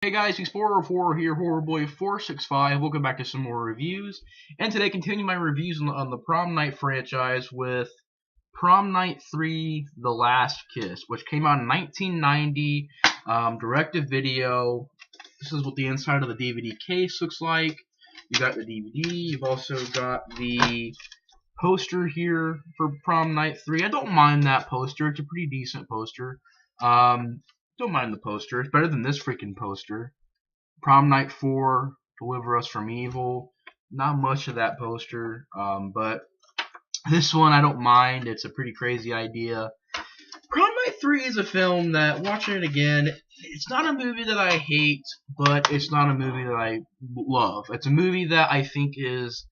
Hey guys, Explorer of Horror here, Horrorboy465. Welcome back to some more reviews. And today, continue my reviews on the Prom Night franchise with Prom Night 3: The Last Kiss, which came out in 1990, direct-to-video. This is what the inside of the DVD case looks like. You got the DVD. You've also got the poster here for Prom Night 3. I don't mind that poster. It's a pretty decent poster. Don't mind the poster. It's better than this freaking poster. Prom Night 4, Deliver Us from Evil. Not much of that poster, but this one I don't mind. It's a pretty crazy idea. Prom Night 3 is a film that, watching it again, it's not a movie that I hate, but it's not a movie that I love. It's a movie that I think is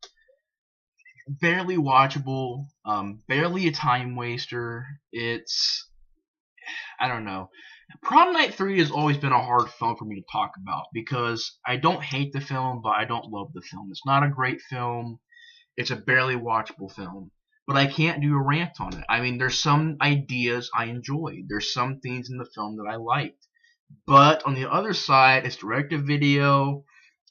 barely watchable, barely a time waster. I don't know. Prom Night 3 has always been a hard film for me to talk about because I don't hate the film, but I don't love the film. It's not a great film. It's a barely watchable film. But I can't do a rant on it. I mean, there's some ideas I enjoyed. There's some things in the film that I liked. But on the other side, it's direct-to-video.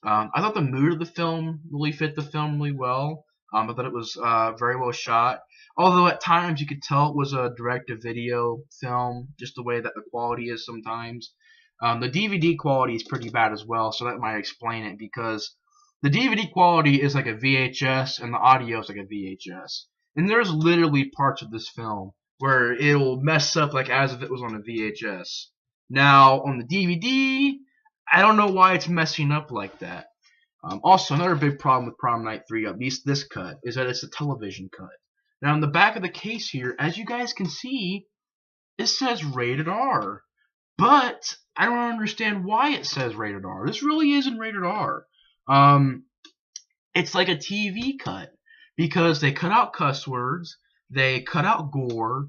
I thought the mood of the film really fit the film really well. I thought it was very well shot. Although at times you could tell it was a direct-to-video film, just the way that the quality is sometimes. The DVD quality is pretty bad as well, so that might explain it, because the DVD quality is like a VHS and the audio is like a VHS. And there's literally parts of this film where it'll mess up like as if it was on a VHS. Now, on the DVD, I don't know why it's messing up like that. Also, another big problem with Prom Night 3, at least this cut, is that it's a television cut. Now, on the back of the case here, as you guys can see, it says rated R. But I don't understand why it says rated R. This really isn't rated R. It's like a TV cut, because they cut out cuss words, they cut out gore.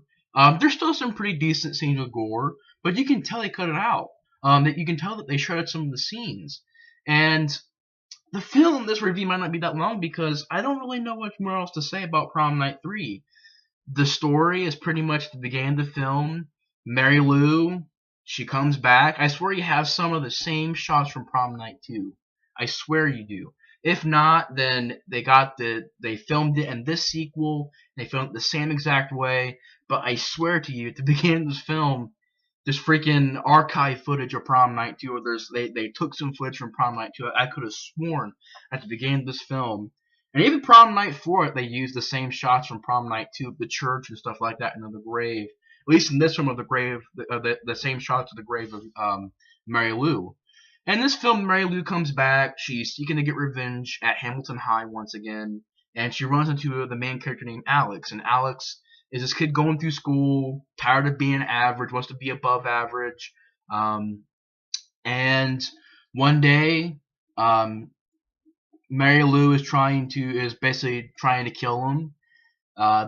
There's still some pretty decent scenes with gore, but you can tell they cut it out. That you can tell that they shredded some of the scenes. And the film, this review might not be that long because I don't really know much more else to say about Prom Night 3. The story is pretty much the beginning of the film. Mary Lou, she comes back. I swear you have some of the same shots from Prom Night 2. I swear you do. If not, then they filmed it in this sequel. They filmed it the same exact way. But I swear to you, at the beginning of this film, there's freaking archive footage of Prom Night 2, or they took some footage from Prom Night 2. I could have sworn at the beginning of this film. And even Prom Night 4, they used the same shots from Prom Night 2 of the church and stuff like that, and of the grave. At least in this one of the grave, the same shots of the grave of Mary Lou. And this film, Mary Lou comes back. She's seeking to get revenge at Hamilton High once again. And she runs into the main character named Alex. And Alex is this kid going through school, tired of being average, wants to be above average. And one day, Mary Lou is basically trying to kill him.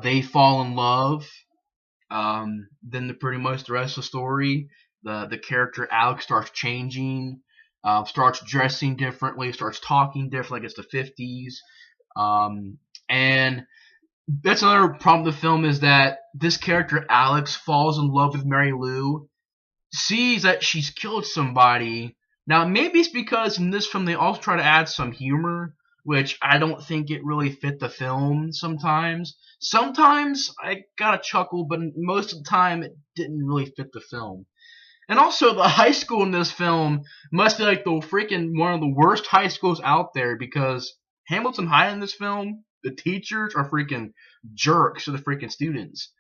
They fall in love. Then pretty much the rest of the story, the character Alex starts changing, starts dressing differently, starts talking different, like it's the 50s. And that's another problem with the film, is that this character Alex falls in love with Mary Lou, sees that she's killed somebody. Now maybe it's because in this film they also try to add some humor, which I don't think it really fit the film sometimes. Sometimes I got a chuckle, but most of the time it didn't really fit the film. And also, the high school in this film must be like the freaking one of the worst high schools out there, because Hamilton High in this film, the teachers are freaking jerks to the freaking students.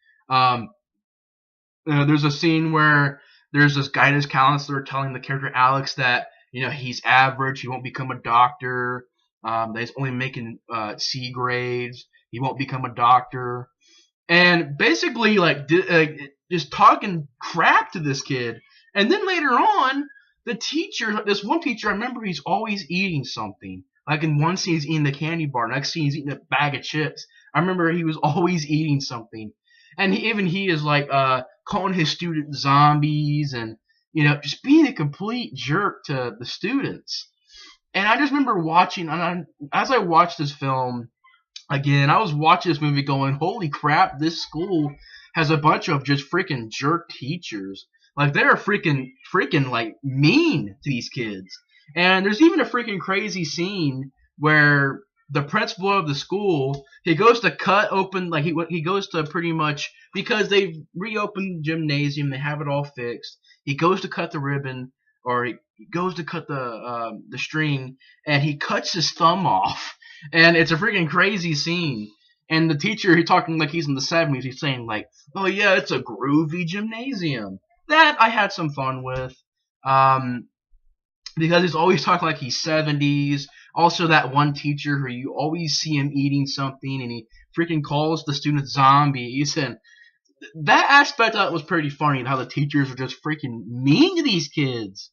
There's a scene where there's this guidance counselor telling the character Alex that, he's average, he won't become a doctor, that he's only making C grades, he won't become a doctor. And basically, just talking crap to this kid. And then later on, this one teacher, I remember he's always eating something. Like in one scene, he's eating the candy bar. Next scene, he's eating a bag of chips. I remember he was always eating something. And he is calling his students zombies and, just being a complete jerk to the students. And I just remember watching, as I watched this film, again, I was watching this movie going, holy crap, this school has a bunch of just freaking jerk teachers. Like they're freaking like mean to these kids. And there's even a freaking crazy scene where the principal of the school, he goes to cut open, like he goes to pretty much, because they've reopened the gymnasium, they have it all fixed. He goes to cut the ribbon, or he goes to cut the string, and he cuts his thumb off, and it's a freaking crazy scene. And the teacher, he's talking like he's in the 70s. He's saying like, "Oh yeah, it's a groovy gymnasium." That I had some fun with. Um, because he's always talking like he's 70s. Also, that one teacher who you always see him eating something, and he freaking calls the students zombies, and that aspect of it was pretty funny. How the teachers are just freaking mean to these kids,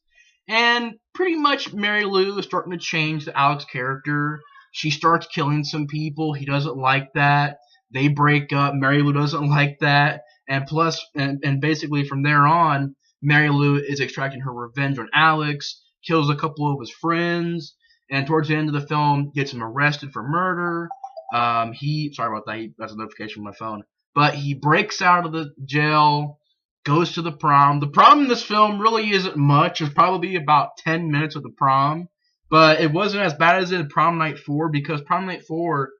and pretty much Mary Lou is starting to change the Alex character. She starts killing some people. He doesn't like that. They break up. Mary Lou doesn't like that, and plus, and basically from there on, Mary Lou is extracting her revenge on Alex, kills a couple of his friends, and towards the end of the film, gets him arrested for murder. Sorry about that. That's a notification on my phone. But he breaks out of the jail, goes to the prom. The prom in this film really isn't much. It's probably about 10 minutes of the prom. But it wasn't as bad as in Prom Night 4, because Prom Night 4,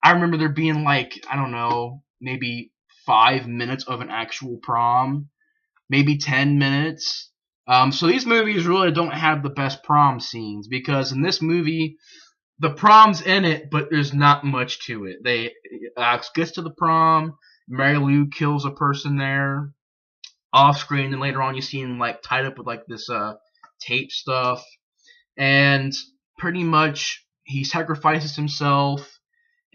I remember there being like, I don't know, maybe 5 minutes of an actual prom. Maybe 10 minutes. So these movies really don't have the best prom scenes, because in this movie, the prom's in it, but there's not much to it. Alex gets to the prom, Mary Lou kills a person there, off screen, and later on you see him like tied up with like this tape stuff, and pretty much he sacrifices himself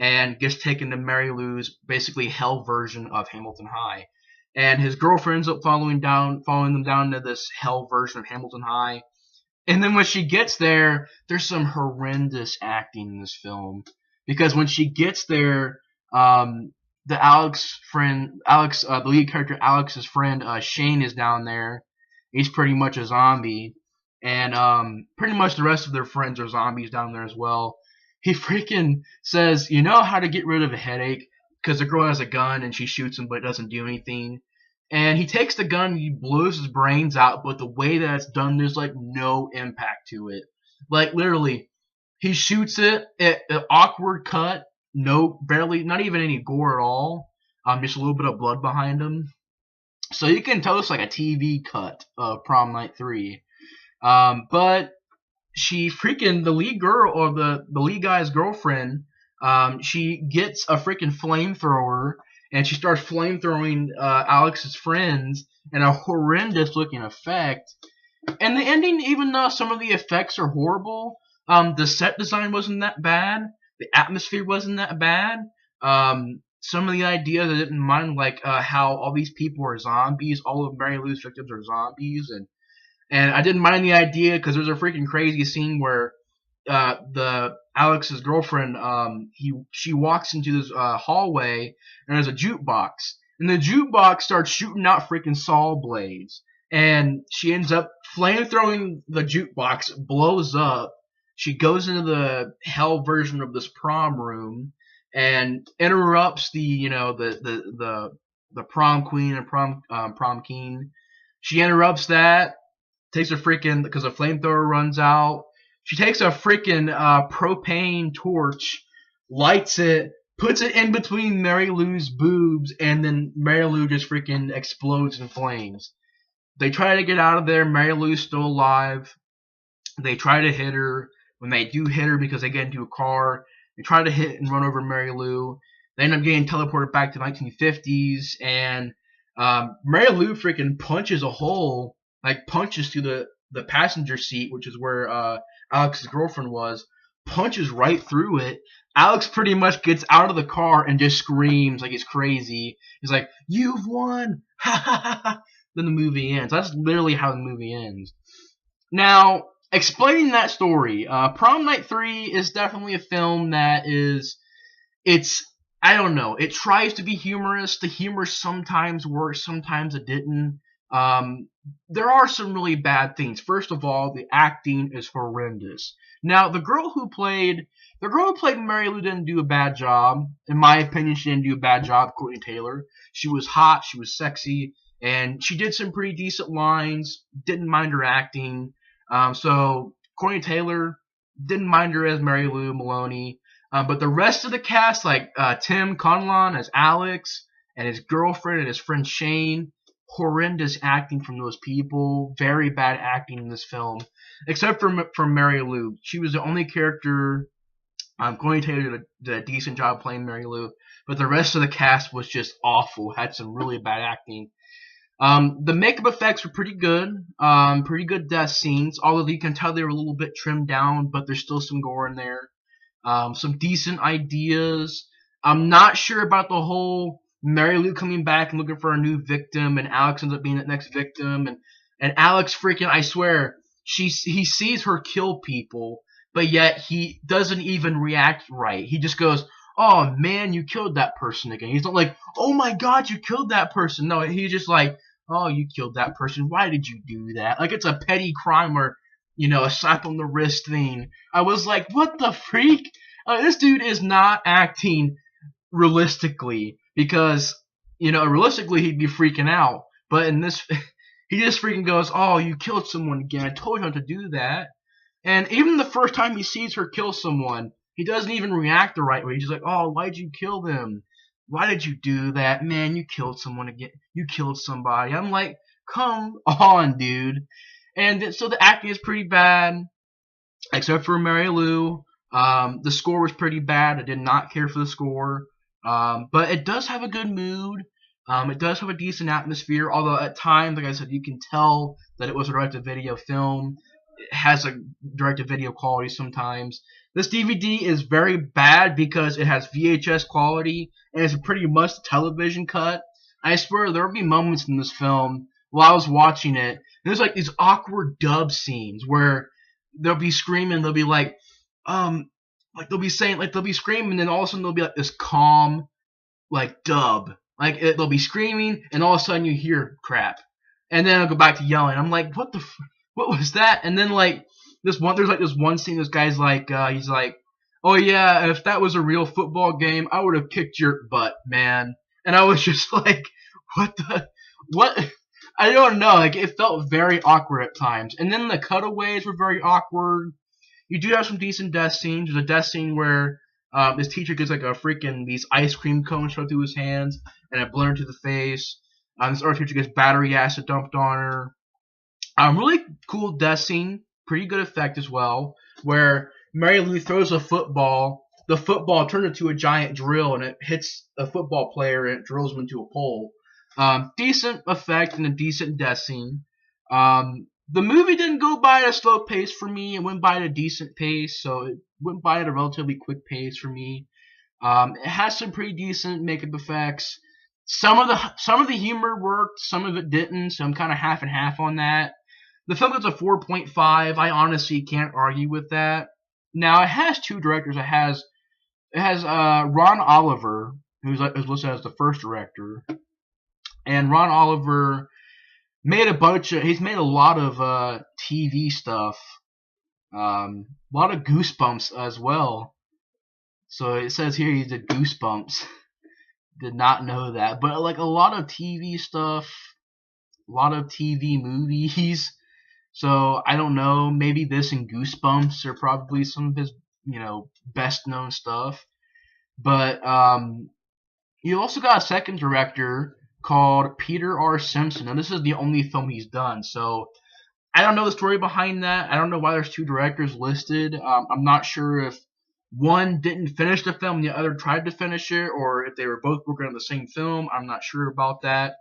and gets taken to Mary Lou's basically hell version of Hamilton High. And his girlfriend ends up following them down to this hell version of Hamilton High. And then when she gets there, there's some horrendous acting in this film, because when she gets there, the lead character Alex's friend Shane is down there. He's pretty much a zombie, and pretty much the rest of their friends are zombies down there as well. He freaking says, "You know how to get rid of a headache?" Because the girl has a gun and she shoots him, but it doesn't do anything. And he takes the gun and he blows his brains out, but the way that it's done, there's like no impact to it. Like literally, he shoots it, an awkward cut, barely, not even any gore at all. Just a little bit of blood behind him. So you can tell it's like a TV cut of Prom Night 3. But the lead girl, or the lead guy's girlfriend, she gets a freaking flamethrower, and she starts flamethrowing Alex's friends in a horrendous looking effect. And the ending, even though some of the effects are horrible, the set design wasn't that bad. The atmosphere wasn't that bad. Some of the ideas I didn't mind, like how all these people are zombies. All of Mary Lou's victims are zombies, and I didn't mind the idea, because there's a freaking crazy scene where the Alex's girlfriend, she walks into this hallway, and there's a jukebox, and the jukebox starts shooting out freaking saw blades, and she ends up flamethrowing the jukebox, blows up. She goes into the hell version of this prom room and interrupts the prom queen and prom king. She interrupts that. Takes a freaking, because the flamethrower runs out. She takes a freaking propane torch, lights it, puts it in between Mary Lou's boobs, and then Mary Lou just freaking explodes in flames. They try to get out of there. Mary Lou's still alive. They try to hit her. When they do hit her, because they get into a car, they try to hit and run over Mary Lou. They end up getting teleported back to the 1950s, and Mary Lou freaking punches a hole, like punches through the passenger seat, which is where Alex's girlfriend was, punches right through it. Alex pretty much gets out of the car and just screams like he's crazy. He's like, "You've won!" Ha ha ha ha. Then the movie ends. That's literally how the movie ends. Now, explaining that story, Prom Night 3 is definitely a film that I don't know, it tries to be humorous. The humor sometimes works, sometimes it didn't. There are some really bad things. First of all, the acting is horrendous. Now, the girl who played Mary Lou didn't do a bad job. In my opinion, she didn't do a bad job, Courtney Taylor. She was hot, she was sexy, and she did some pretty decent lines. Didn't mind her acting. So Courtney Taylor didn't mind her as Mary Lou Maloney. But the rest of the cast, like Tim Conlon as Alex, and his girlfriend and his friend Shane, horrendous acting from those people. Very bad acting in this film, except for Mary Lou. She was the only character. Courtney Taylor did a decent job playing Mary Lou, but the rest of the cast was just awful. Had some really bad acting. The makeup effects were pretty good. Pretty good death scenes. Although you can tell they were a little bit trimmed down, but there's still some gore in there. Some decent ideas. I'm not sure about the whole Mary Lou coming back and looking for a new victim, and Alex ends up being that next victim, and Alex freaking, I swear, he sees her kill people, but yet he doesn't even react right. He just goes, "Oh man, you killed that person again." He's not like, "Oh my God, you killed that person." No, he's just like, "Oh, you killed that person. Why did you do that?" Like it's a petty crime or, a slap on the wrist thing. I was like, what the freak? This dude is not acting realistically, because, realistically he'd be freaking out. But in this, he just freaking goes, "Oh, you killed someone again. I told you not to do that." And even the first time he sees her kill someone, he doesn't even react the right way. He's just like, "Oh, why'd you kill them? Why did you do that? Man, you killed someone again. You killed somebody." I'm like, come on, dude. And so the acting is pretty bad, except for Mary Lou. The score was pretty bad. I did not care for the score. But it does have a good mood. It does have a decent atmosphere, although at times, like I said, you can tell that it was a direct-to-video film. It has a direct-to-video quality sometimes. This DVD is very bad because it has VHS quality, and it's pretty much a television cut. I swear there will be moments in this film while I was watching it, there's like these awkward dub scenes where they'll be screaming, they'll be like they'll be saying, like they'll be screaming, and then all of a sudden there'll be like this calm, like dub, like they'll be screaming, and all of a sudden you hear crap, and then I'll go back to yelling. I'm like, what was that? And then like there's like this one scene, this guy's like, he's like, "Oh yeah, if that was a real football game, I would have kicked your butt, man." And I was just like, what? I don't know. Like it felt very awkward at times, and then the cutaways were very awkward. You do have some decent death scenes. There's a death scene where this teacher gets like these ice cream cones shoved through his hands and a blur to the face. This other teacher gets battery acid dumped on her. Really cool death scene. Pretty good effect as well, where Mary Lou throws a football. The football turns into a giant drill, and it hits a football player, and it drills him into a pole. Decent effect and a decent death scene. The movie didn't go by at a slow pace for me. It went by at a decent pace, so it went by at a relatively quick pace for me. It has some pretty decent makeup effects. Some of the humor worked, some of it didn't, so I'm kind of half and half on that. The film gets a 4.5. I honestly can't argue with that. Now it has two directors. It has Ron Oliver, who's listed as the first director, and Ron Oliver he's made a lot of TV stuff, a lot of Goosebumps as well. So it says here he did Goosebumps. Did not know that, but like a lot of TV stuff, a lot of TV movies. So I don't know, maybe this and Goosebumps are probably some of his, best known stuff. But you also got a second director called Peter R. Simpson. Now this is the only film he's done, so I don't know the story behind that. I don't know why there's two directors listed. I'm not sure if one didn't finish the film and the other tried to finish it, or if they were both working on the same film. I'm not sure about that.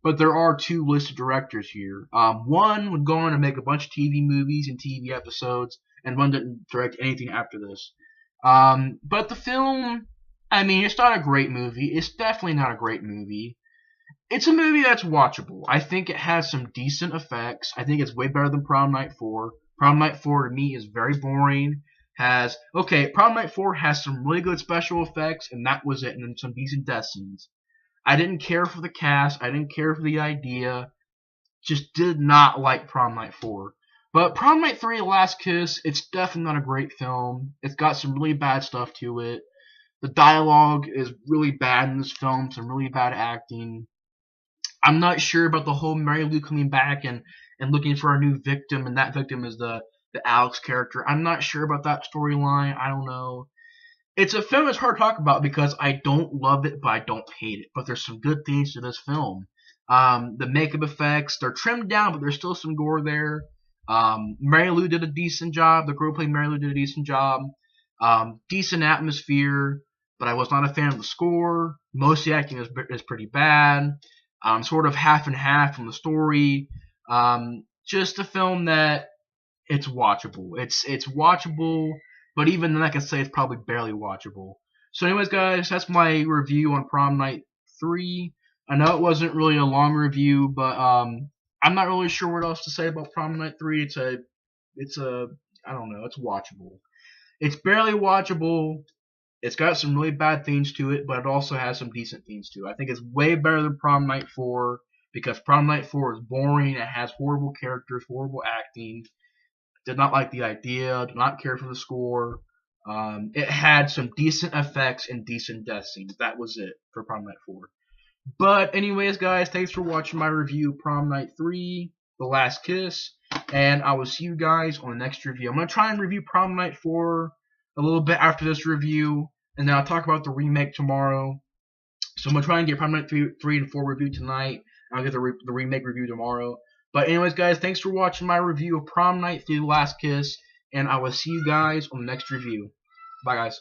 But there are two listed directors here. One would go on to make a bunch of TV movies and TV episodes, and one didn't direct anything after this. But the film, it's not a great movie. It's definitely not a great movie. It's a movie that's watchable. I think it has some decent effects. I think it's way better than Prom Night 4. Prom Night 4 to me is very boring. Prom Night 4 has some really good special effects, and that was it, and then some decent death scenes. I didn't care for the cast. I didn't care for the idea. Just did not like Prom Night 4. But Prom Night 3, The Last Kiss, it's definitely not a great film. It's got some really bad stuff to it. The dialogue is really bad in this film. Some really bad acting. I'm not sure about the whole Mary Lou coming back and looking for a new victim, and that victim is the Alex character. I'm not sure about that storyline. I don't know. It's a film that's hard to talk about because I don't love it, but I don't hate it. But there's some good things to this film. The makeup effects, they're trimmed down, but there's still some gore there. Mary Lou did a decent job. The girl playing Mary Lou did a decent job. Decent atmosphere, but I was not a fan of the score. Most of the acting is pretty bad. Sort of half and half from the story. Just a film that it's watchable. It's watchable, but even then I can say it's probably barely watchable. So anyways, guys, that's my review on Prom Night 3. I know it wasn't really a long review, but I'm not really sure what else to say about Prom Night 3. It's a I don't know, it's watchable. It's barely watchable. It's got some really bad things to it, but it also has some decent things too. I think it's way better than Prom Night 4 because Prom Night 4 is boring. It has horrible characters, horrible acting. Did not like the idea. Did not care for the score. It had some decent effects and decent death scenes. That was it for Prom Night 4. But anyways, guys, thanks for watching my review of Prom Night 3, The Last Kiss, and I will see you guys on the next review. I'm going to try and review Prom Night 4 a little bit after this review, and then I'll talk about the remake tomorrow. So I'm going to try and get Prom Night 3 and 4 review tonight, and I'll get the remake review tomorrow. But anyways, guys, thanks for watching my review of Prom Night 3, The Last Kiss, and I will see you guys on the next review. Bye, guys.